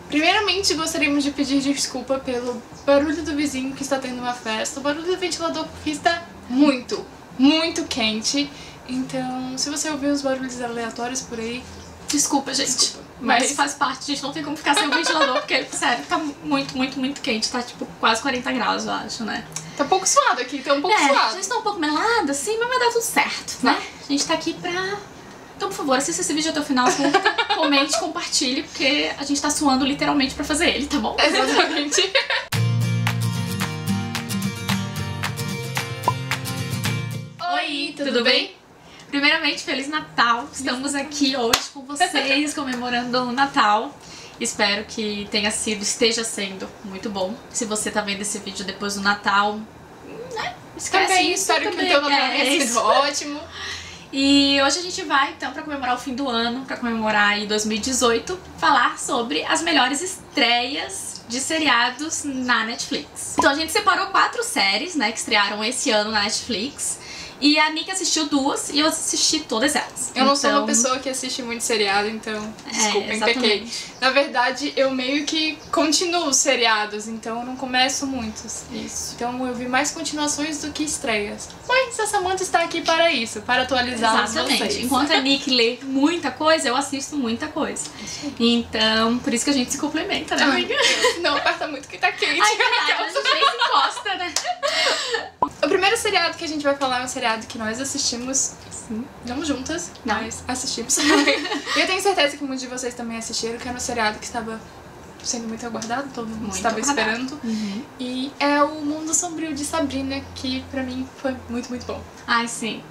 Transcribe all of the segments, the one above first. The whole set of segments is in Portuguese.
Primeiramente, gostaríamos de pedir desculpa pelo barulho do vizinho que está tendo uma festa. O barulho do ventilador porque está muito, muito quente. Então, se você ouvir os barulhos aleatórios por aí, desculpa, gente. Desculpa, mas faz parte, gente. Não tem como ficar sem o ventilador, porque, sério, tá muito, muito, muito quente. Tá, tipo, quase 40 graus, eu acho, né? Tá um pouco suado aqui, tá um pouco suado. Já está um pouco melada, sim, mas vai dar tudo certo, né? A gente tá aqui pra... Então, por favor, assista esse vídeo até o final, curta, comente, compartilhe, porque a gente tá suando literalmente pra fazer ele, tá bom? Exatamente. Oi, tudo bem? Primeiramente, Feliz Natal! Estamos aqui hoje com vocês, comemorando o Natal. Espero que esteja sendo muito bom. Se você tá vendo esse vídeo depois do Natal, né? Esquece também, isso. Espero que o teu Natal tenha sido ótimo. E hoje a gente vai, então, pra comemorar o fim do ano, pra comemorar aí 2018, falar sobre as melhores estreias de seriados na Netflix. Então a gente separou 4 séries, né, que estrearam esse ano na Netflix. E a Nick assistiu 2 e eu assisti todas elas. Eu não sou uma pessoa que assiste muito seriado, então desculpem, pequei. Na verdade, eu meio que continuo os seriados, então eu não começo muitos. Isso. Então eu vi mais continuações do que estreias. Mas a Samantha está aqui para isso, para atualizar vocês. Enquanto a Nick lê muita coisa, eu assisto muita coisa. Então, por isso que a gente se complementa, né, amiga? Não aperta muito que tá quente. Ai, verdade, a gente nem se encosta, né? O primeiro seriado que a gente vai falar é um seriado que nós assistimos, sim, não juntas, mas assistimos. E eu tenho certeza que muitos de vocês também assistiram, que era um seriado que estava sendo muito aguardado, todo mundo estava esperando. E é o Mundo Sombrio de Sabrina, que pra mim foi muito, muito bom. Ai, sim.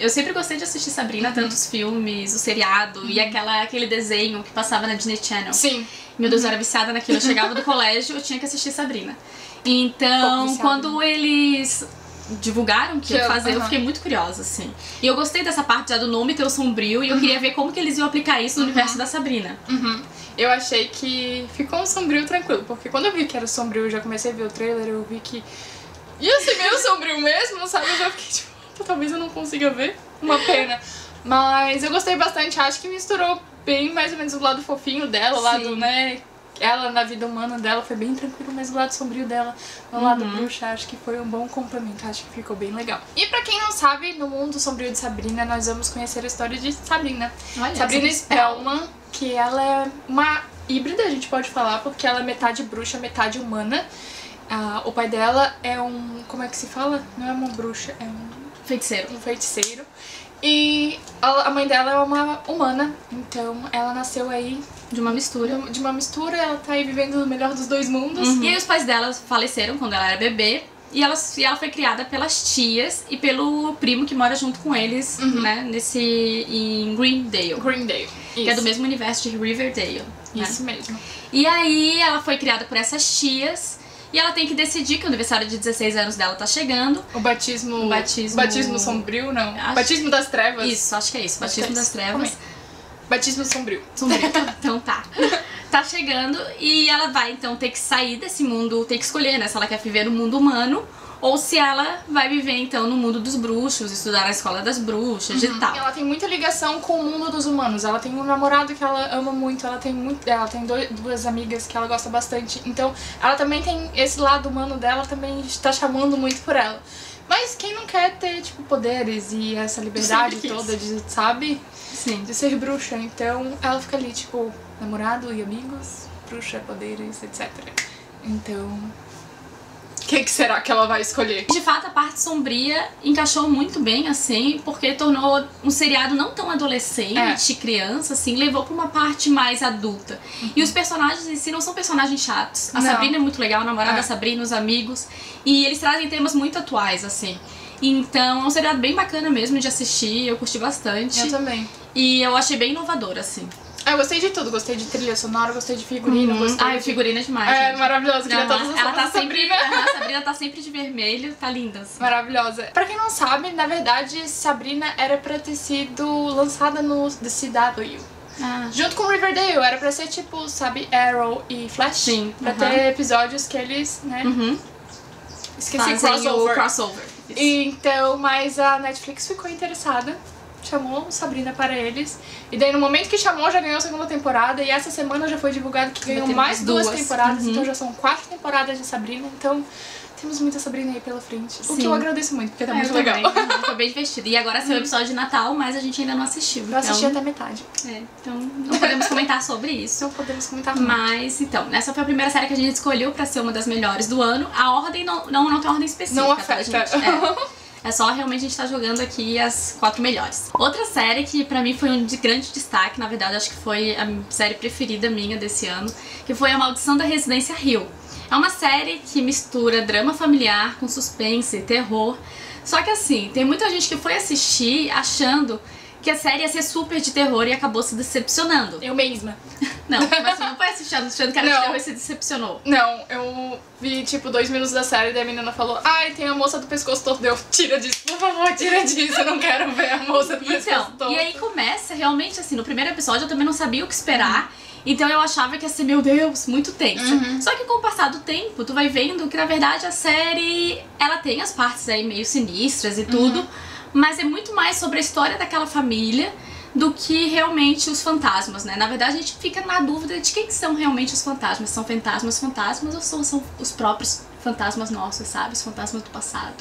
Eu sempre gostei de assistir Sabrina, tanto os filmes, o seriado e aquele desenho que passava na Disney Channel. Sim. Meu Deus, eu era viciada naquilo. Eu chegava do colégio, eu tinha que assistir Sabrina. Então, quando eles divulgaram que ia fazer, eu fiquei muito curiosa, assim. E eu gostei dessa parte já do nome ter o sombrio, e eu queria ver como que eles iam aplicar isso no universo da Sabrina. Eu achei que ficou um sombrio tranquilo, porque quando eu vi que era sombrio, eu já comecei a ver o trailer, eu vi que ia ser meio sombrio mesmo, sabe? Eu já fiquei tipo, talvez eu não consiga ver, uma pena. Mas eu gostei bastante, acho que misturou bem mais ou menos o lado fofinho dela, o lado, né... Ela, na vida humana dela, foi bem tranquilo, mas o lado sombrio dela, o lado bruxa, acho que foi um bom complemento, acho que ficou bem legal. E pra quem não sabe, no Mundo Sombrio de Sabrina, nós vamos conhecer a história de Sabrina. Olha, Sabrina Spellman, que ela é uma híbrida, a gente pode falar, porque ela é metade bruxa, metade humana. O pai dela é um... como é que se fala? Não é uma bruxa, é um... feiticeiro. Um feiticeiro. E a mãe dela é uma humana, então ela nasceu aí de uma mistura. Ela tá aí vivendo no melhor dos dois mundos. E aí os pais dela faleceram quando ela era bebê. E ela foi criada pelas tias e pelo primo que mora junto com eles, né, em Greendale. Greendale, isso. Que é do mesmo universo de Riverdale. Isso mesmo. E aí ela foi criada por essas tias. E ela tem que decidir que o aniversário de 16 anos dela tá chegando. O batismo... Batismo sombrio, não. Batismo das trevas. Isso, acho que é isso. Batismo das trevas. Batismo sombrio. Então tá. Tá chegando e ela vai então ter que sair desse mundo, ter que escolher, né? Se ela quer viver no mundo humano ou se ela vai viver então no mundo dos bruxos, estudar na escola das bruxas e tal. Ela tem muita ligação com o mundo dos humanos. Ela tem um namorado que ela ama muito, ela tem duas amigas que ela gosta bastante. Então, ela também tem esse lado humano dela, também está chamando muito por ela. Mas quem não quer ter, tipo, poderes e essa liberdade toda de, sabe? Sim. De ser bruxa. Então, ela fica ali, tipo, namorado e amigos, bruxa, poderes, etc. Então... o que será que ela vai escolher? De fato, a parte sombria encaixou muito bem, assim, porque tornou um seriado não tão adolescente, criança, assim, levou pra uma parte mais adulta. E os personagens em si não são personagens chatos. A Sabrina é muito legal, a namorada da Sabrina, os amigos, e eles trazem temas muito atuais, assim. Então, é um seriado bem bacana mesmo de assistir, eu curti bastante. Eu também. E eu achei bem inovador, assim. Eu gostei de tudo, gostei de trilha sonora, gostei de figurino, gostei de... figurino é demais, gente. Maravilhoso, queria todas as ela tá sempre, Sabrina. A Sabrina tá sempre de vermelho, tá linda. Assim. Maravilhosa. Pra quem não sabe, na verdade, Sabrina era pra ter sido lançada no The CW. Junto com Riverdale, era pra ser tipo, sabe, Arrow e Flash. Sim. Pra ter episódios que eles, né, esqueci, crossover. Então, mas a Netflix ficou interessada chamou Sabrina para eles. E daí no momento que chamou, já ganhou a segunda temporada. E essa semana já foi divulgado que ganhou mais duas temporadas. Então já são 4 temporadas de Sabrina. Então temos muita Sabrina aí pela frente. O que eu agradeço muito, porque tá muito legal. Foi bem divertido. E agora é o episódio de Natal, mas a gente ainda não assistiu. Eu assisti até metade. Então não podemos comentar sobre isso. Não podemos comentar muito. Mas, então, essa foi a primeira série que a gente escolheu pra ser uma das melhores do ano. A ordem não tem ordem específica. Não afeta. Tá, gente? É só realmente a gente tá jogando aqui as 4 melhores. Outra série que pra mim foi um de grande destaque, na verdade acho que foi a série preferida minha desse ano, que foi A Maldição da Residência Hill. É uma série que mistura drama familiar com suspense, terror. Só que assim, tem muita gente que foi assistir achando que a série ia ser super de terror e acabou se decepcionando. Eu mesma. Não, mas você não foi assistir achando que era de terror e se decepcionou. Não, eu vi tipo 2 minutos da série e a menina falou: ai, tem a moça do pescoço torto. Eu, tira disso, por favor, tira disso, eu não quero ver a moça do pescoço torto. E aí começa realmente assim, no primeiro episódio eu também não sabia o que esperar. Então eu achava que ia ser, meu Deus, muito tensa. Só que com o passar do tempo, tu vai vendo que na verdade a série, ela tem as partes aí meio sinistras e tudo, mas é muito mais sobre a história daquela família do que realmente os fantasmas, né? Na verdade a gente fica na dúvida de quem que são realmente os fantasmas. São fantasmas ou são os próprios fantasmas nossos, sabe? Os fantasmas do passado.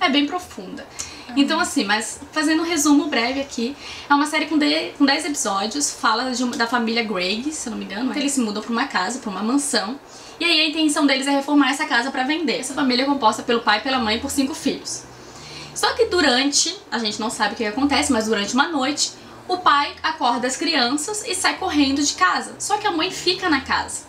É bem profunda. Então assim, mas fazendo um resumo breve aqui, é uma série com 10 episódios, fala da família Greg, se eu não me engano. Eles se mudam pra uma casa, pra uma mansão, e aí a intenção deles é reformar essa casa pra vender. Essa família é composta pelo pai, pela mãe e por 5 filhos. Só que durante, a gente não sabe o que acontece, mas durante uma noite, o pai acorda as crianças e sai correndo de casa. Só que a mãe fica na casa.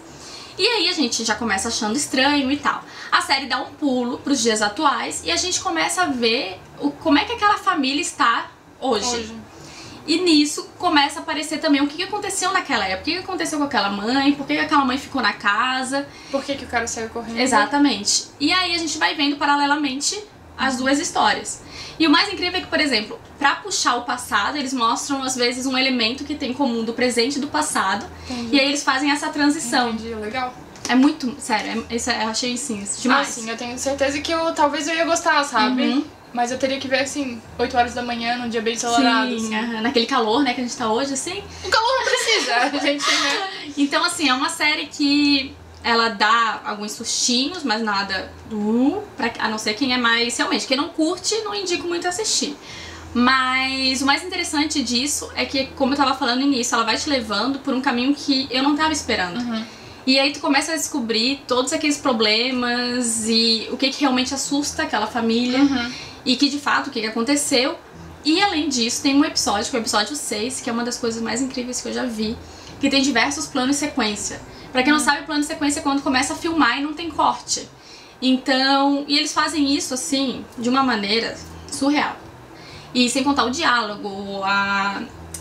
E aí a gente já começa achando estranho e tal. A série dá um pulo pros dias atuais e a gente começa a ver como é que aquela família está hoje. E nisso começa a aparecer também o que aconteceu naquela época. O que aconteceu com aquela mãe, por que aquela mãe ficou na casa. Por que o cara saiu correndo. Exatamente. E aí a gente vai vendo paralelamente as duas histórias. E o mais incrível é que, por exemplo, pra puxar o passado, eles mostram às vezes um elemento que tem em comum do presente e do passado. E aí eles fazem essa transição. Entendi, legal. É muito, sério, eu achei assim, demais. Sim, eu tenho certeza que talvez eu ia gostar, sabe? Mas eu teria que ver assim, 8 horas da manhã, num dia bem ensolarado. Sim, assim. Naquele calor, né, que a gente tá hoje, assim. O calor não precisa, a gente, né? Então, assim, é uma série que ela dá alguns sustinhos, mas nada a não ser quem é mais, realmente, quem não curte, não indico muito assistir. Mas o mais interessante disso é que, como eu tava falando no início, ela vai te levando por um caminho que eu não tava esperando. E aí tu começa a descobrir todos aqueles problemas e o que realmente assusta aquela família. E que de fato, o que aconteceu. E além disso, tem um episódio, que é o episódio 6, que é uma das coisas mais incríveis que eu já vi, que tem diversos planos de sequência. Pra quem não sabe, o plano de sequência é quando começa a filmar e não tem corte. Então, e eles fazem isso assim, de uma maneira surreal. E sem contar o diálogo,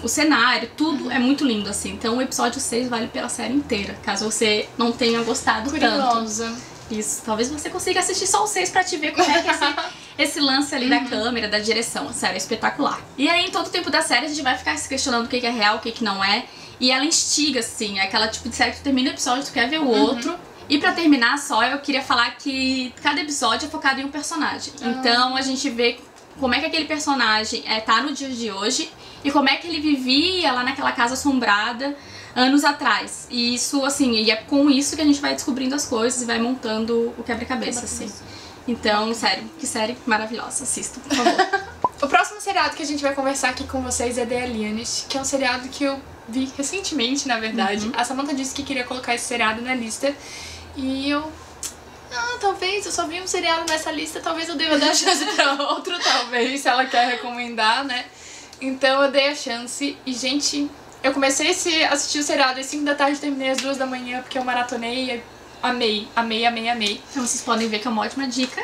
o cenário, tudo é muito lindo, assim. Então o episódio 6 vale pela série inteira, caso você não tenha gostado Curiosa. tanto. Isso, talvez você consiga assistir só o 6 pra te ver como é que é esse lance ali da câmera, da direção. Sério, é espetacular. E aí, em todo o tempo da série, a gente vai ficar se questionando o que é real, o que não é. E ela instiga, assim, é aquela tipo de série que tu termina o episódio, tu quer ver o outro. E pra terminar só, eu queria falar que cada episódio é focado em um personagem. Então a gente vê como é que aquele personagem tá no dia de hoje e como é que ele vivia lá naquela casa assombrada anos atrás. E isso, assim, e é com isso que a gente vai descobrindo as coisas e vai montando o quebra-cabeça, assim. Então, sério, que série maravilhosa. Assistam, por favor. O próximo seriado que a gente vai conversar aqui com vocês é The Alienist, que é um seriado que eu vi recentemente, na verdade. A Samantha disse que queria colocar esse seriado na lista e eu... talvez, eu só vi um seriado nessa lista, talvez eu deva dar a chance pra outro, talvez, se ela quer recomendar, né? Então eu dei a chance e, gente, eu comecei a assistir o seriado às 5 da tarde e terminei às 2 da manhã porque eu maratonei e amei. Então vocês podem ver que é uma ótima dica.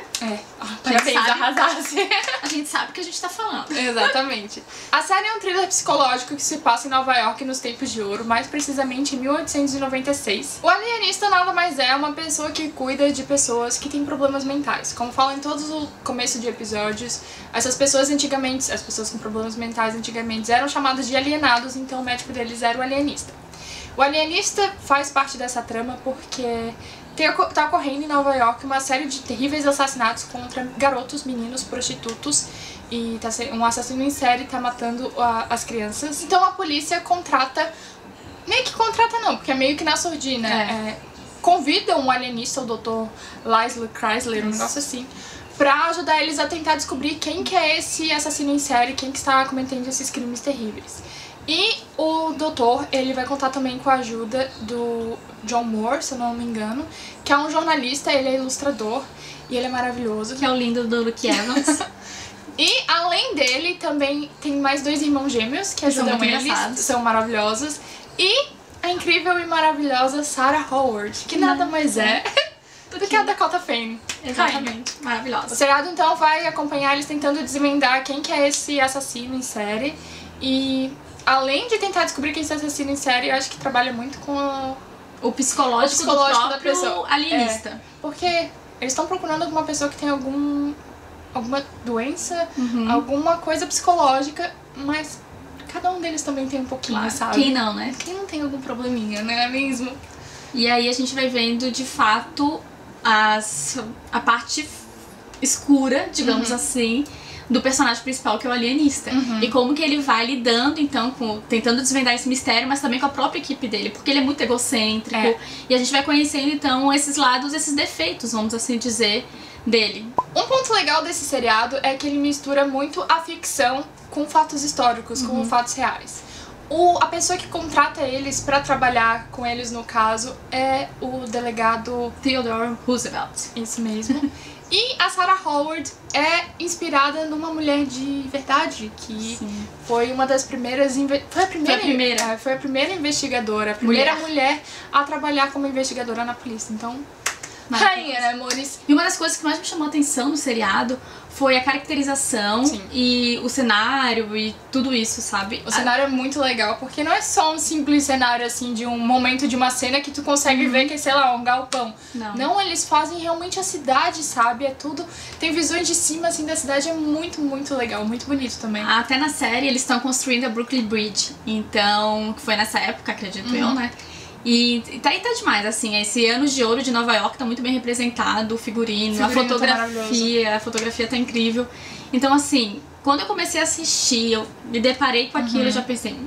Parabéns, arrasasse. A gente sabe o que a gente tá falando. Exatamente. A série é um thriller psicológico que se passa em Nova York nos tempos de ouro, mais precisamente em 1896. O alienista nada mais é uma pessoa que cuida de pessoas que têm problemas mentais. Como fala em todos o começo de episódios, essas pessoas antigamente, as pessoas com problemas mentais antigamente eram chamadas de alienados, então o médico deles era o alienista. O alienista faz parte dessa trama porque tá ocorrendo em Nova York uma série de terríveis assassinatos contra garotos, meninos, prostitutos, e um assassino em série tá matando as crianças. Então a polícia contrata, meio que contrata não, porque é meio que na surdina, convida um alienista, o Dr. Laszlo Krysler, um negócio assim, pra ajudar eles a tentar descobrir quem que é esse assassino em série, quem que está cometendo esses crimes terríveis. E o doutor, ele vai contar também com a ajuda do John Moore, se eu não me engano, que é um jornalista, ele é ilustrador e ele é maravilhoso. Que é o lindo do Luke Evans. E além dele, também tem mais 2 irmãos gêmeos que ajudam eles, são maravilhosos. E a incrível e maravilhosa Sarah Howard, que nada mais é do que a Dakota Fanning. Exatamente, maravilhosa. O seriado então vai acompanhar eles tentando desvendar quem que é esse assassino em série. E além de tentar descobrir quem é esse assassino em série, eu acho que trabalha muito com o psicológico do da pessoa. Alienista. Porque eles estão procurando alguma pessoa que tem alguma doença, alguma coisa psicológica, mas cada um deles também tem um pouquinho, claro. Sabe? Quem não, né? Quem não tem algum probleminha, não é mesmo? E aí a gente vai vendo, de fato, a parte escura, digamos assim, do personagem principal, que é o alienista. E como que ele vai lidando, então, tentando desvendar esse mistério, mas também com a própria equipe dele, porque ele é muito egocêntrico. E a gente vai conhecendo, então, esses lados, esses defeitos, vamos assim dizer, dele. Um ponto legal desse seriado é que ele mistura muito a ficção com fatos históricos, com fatos reais. A pessoa que contrata eles pra trabalhar com eles, no caso, é o delegado Theodore Roosevelt. Isso mesmo. E a Sarah Howard é inspirada numa mulher de verdade, que foi uma das primeiras... Foi a primeira investigadora, a primeira mulher a trabalhar como investigadora na polícia. Então, rainha, né, amores? E uma das coisas que mais me chamou a atenção no seriado foi a caracterização e o cenário e tudo isso, sabe? O cenário é muito legal, porque não é só um simples cenário, assim, de um momento de uma cena que tu consegue ver que é, sei lá, um galpão. Não, eles fazem realmente a cidade, sabe? É tudo... Tem visões de cima, assim, da cidade, é muito, muito legal, muito bonito também. Até na série eles estão construindo a Brooklyn Bridge, então, que foi nessa época, acredito eu, né? E tá demais, assim, esse Anos de Ouro de Nova York tá muito bem representado, o figurino, a fotografia tá incrível. Então, assim, quando eu comecei a assistir, eu me deparei com aquilo e já pensei,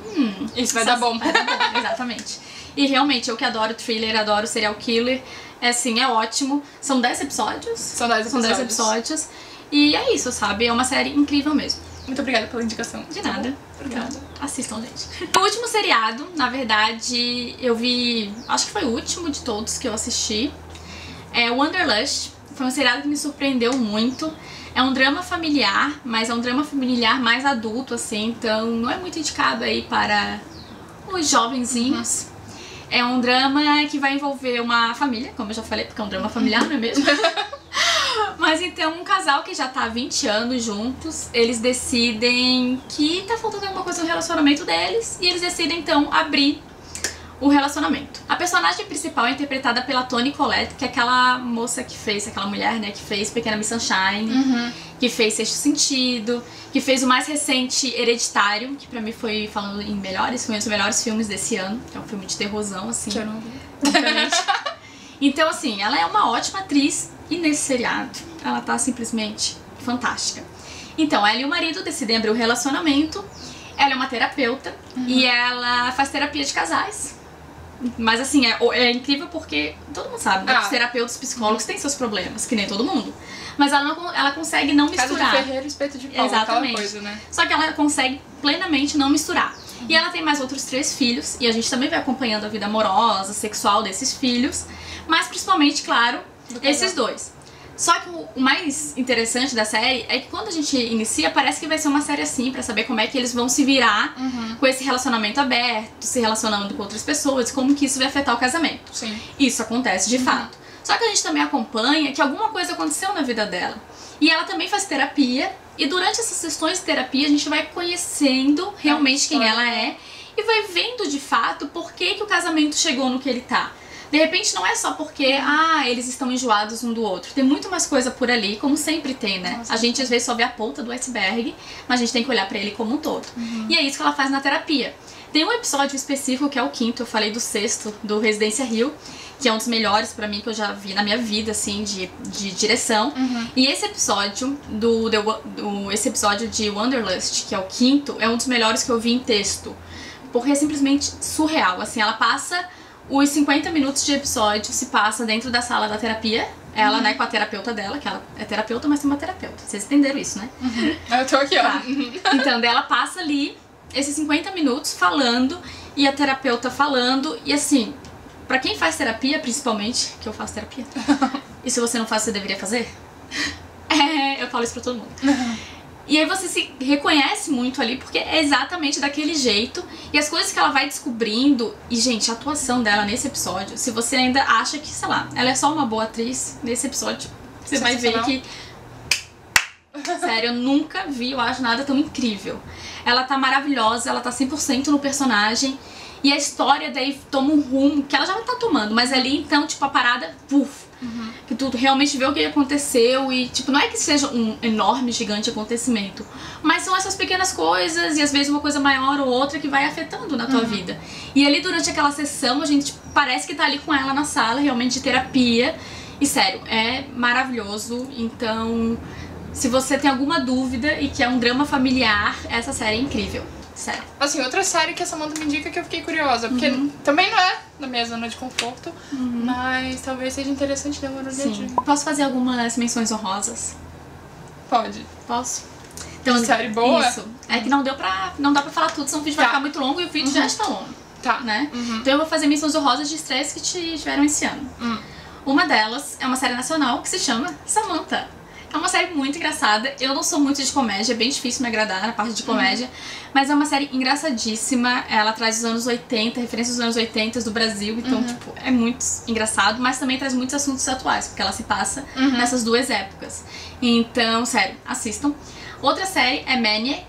isso vai dar bom. Vai dar bom, exatamente. E realmente, eu que adoro thriller, adoro serial killer, é ótimo. São 10 episódios. São 10 episódios. E é isso, sabe? É uma série incrível mesmo. Muito obrigada pela indicação. De nada. Obrigada. Assistam, gente. O último seriado, na verdade, eu vi... Acho que foi o último de todos que eu assisti. É Wanderlust. Foi um seriado que me surpreendeu muito. É um drama familiar, mas é um drama familiar mais adulto, assim. Então, não é muito indicado aí para os jovenzinhos. É um drama que vai envolver uma família, como eu já falei, porque é um drama familiar, não é mesmo? Mas então, um casal que já tá há 20 anos juntos, eles decidem que tá faltando alguma coisa no relacionamento deles e eles decidem então abrir o relacionamento. A personagem principal é interpretada pela Toni Collette, que é aquela moça que fez, aquela mulher, né, que fez Pequena Miss Sunshine, que fez Sexto Sentido, que fez o mais recente Hereditário, que pra mim foi, falando em melhores, foi um dos melhores filmes desse ano, que é um filme de terrorzão, assim. Que eu não vi. Obviamente. Então, assim, ela é uma ótima atriz e nesse seriado ela tá simplesmente fantástica. Então, ela e o marido decidem abrir o relacionamento. Ela é uma terapeuta e ela faz terapia de casais. Mas assim, é incrível porque todo mundo sabe, né? Os terapeutas, psicólogos têm seus problemas, que nem todo mundo. Mas ela consegue não misturar. Casa de ferreiro, espeto de pau, exatamente. Coisa, né? Só que ela consegue plenamente não misturar. E ela tem mais outros 3 filhos, e a gente também vai acompanhando a vida amorosa, sexual desses filhos. Mas principalmente, claro, esses 2. Só que o mais interessante da série é que quando a gente inicia, parece que vai ser uma série assim, pra saber como é que eles vão se virar com esse relacionamento aberto, se relacionando com outras pessoas, como que isso vai afetar o casamento. Sim. Isso acontece de fato. Só que a gente também acompanha que alguma coisa aconteceu na vida dela. E ela também faz terapia, e durante essas sessões de terapia a gente vai conhecendo realmente quem ela é e vai vendo de fato por que o casamento chegou no que ele tá. De repente não é só porque, eles estão enjoados um do outro. Tem muito mais coisa por ali, como sempre tem, né? Nossa, a gente às vezes só vê a ponta do iceberg, mas a gente tem que olhar pra ele como um todo. E é isso que ela faz na terapia. Tem um episódio específico que é o 5º, eu falei do 6º, do Residência Hill, que é um dos melhores pra mim que eu já vi na minha vida, assim, de direção. E esse episódio esse episódio de Wanderlust, que é o 5º, é um dos melhores que eu vi em texto. Porque é simplesmente surreal, assim, ela passa os 50 minutos de episódio, se passa dentro da sala da terapia, ela, né, com a terapeuta dela, que ela é terapeuta, mas tem uma terapeuta. Vocês entenderam isso, né? Eu tô aqui, ó. Tá. Então, ela passa ali esses 50 minutos falando, e a terapeuta falando, e assim, pra quem faz terapia, principalmente, que eu faço terapia, e se você não faz, você deveria fazer? Eu falo isso pra todo mundo. E aí você se reconhece muito ali, porque é exatamente daquele jeito. E as coisas que ela vai descobrindo... E, gente, a atuação dela nesse episódio, se você ainda acha que, sei lá, ela é só uma boa atriz, nesse episódio você vai ver que... Sério, eu nunca vi, eu acho, nada tão incrível. Ela tá maravilhosa, ela tá 100% no personagem. E a história daí toma um rumo que ela já não tá tomando. Mas ali, então, tipo, a parada... Puf, que tu realmente vê o que aconteceu e, tipo, não é que seja um enorme, gigante acontecimento, mas são essas pequenas coisas e às vezes uma coisa maior ou outra que vai afetando na tua vida. E ali durante aquela sessão a gente parece que tá ali com ela na sala, realmente de terapia, e sério, é maravilhoso. Então, se você tem alguma dúvida e que é um drama familiar, essa série é incrível. Sério. Assim, outra série que a Samantha me indica que eu fiquei curiosa, porque também não é da minha zona de conforto, mas talvez seja interessante dar uma olhadinha. Posso fazer algumas menções honrosas? Pode. Posso? Então, série boa? Isso. É que não dá pra falar tudo, senão o vídeo vai ficar muito longo e o vídeo já está longo. Tá. Né? Então eu vou fazer menções honrosas de estreias que tiveram esse ano. Uma delas é uma série nacional que se chama Samantha. É uma série muito engraçada. Eu não sou muito de comédia, é bem difícil me agradar na parte de comédia. Mas é uma série engraçadíssima. Ela traz os anos 80, referências dos anos 80 do Brasil. Então, tipo, é muito engraçado. Mas também traz muitos assuntos atuais, porque ela se passa nessas duas épocas. Então, sério, assistam. Outra série é Maniac.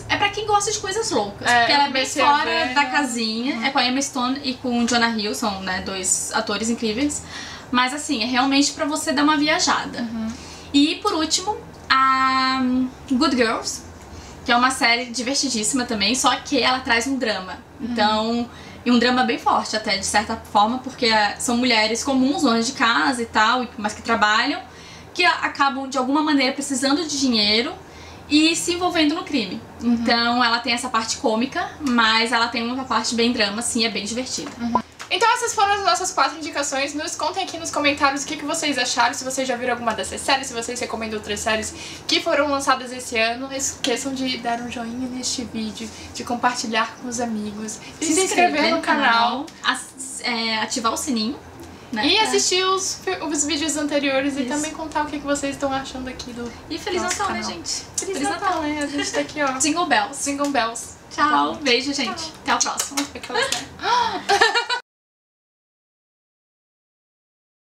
É pra quem gosta de coisas loucas. Porque ela é bem fora da casinha. É com a Emma Stone e com o Jonah Hill. São, né, dois atores incríveis. Mas, assim, é realmente pra você dar uma viajada. E, por último, a Good Girls, que é uma série divertidíssima também, só que ela traz um drama. Então, e um drama bem forte até, de certa forma, porque são mulheres comuns, donas de casa e tal, mas que trabalham, que acabam, de alguma maneira, precisando de dinheiro e se envolvendo no crime. Então, ela tem essa parte cômica, mas ela tem uma parte bem drama, assim, é bem divertida. Então essas foram as nossas 4 indicações. Nos contem aqui nos comentários o que vocês acharam, se vocês já viram alguma dessas séries, se vocês recomendam outras séries que foram lançadas esse ano. Não esqueçam de dar um joinha neste vídeo, de compartilhar com os amigos, de se inscrever no canal, ativar o sininho, né? E assistir os vídeos anteriores. Isso. E também contar o que vocês estão achando aqui do E Feliz Natal, canal. Né, gente? Feliz Natal, né? A gente tá aqui, ó. Jingle Bells. Jingle Bells. Tchau. Beijo, gente. Até o próximo. Aquelas, né?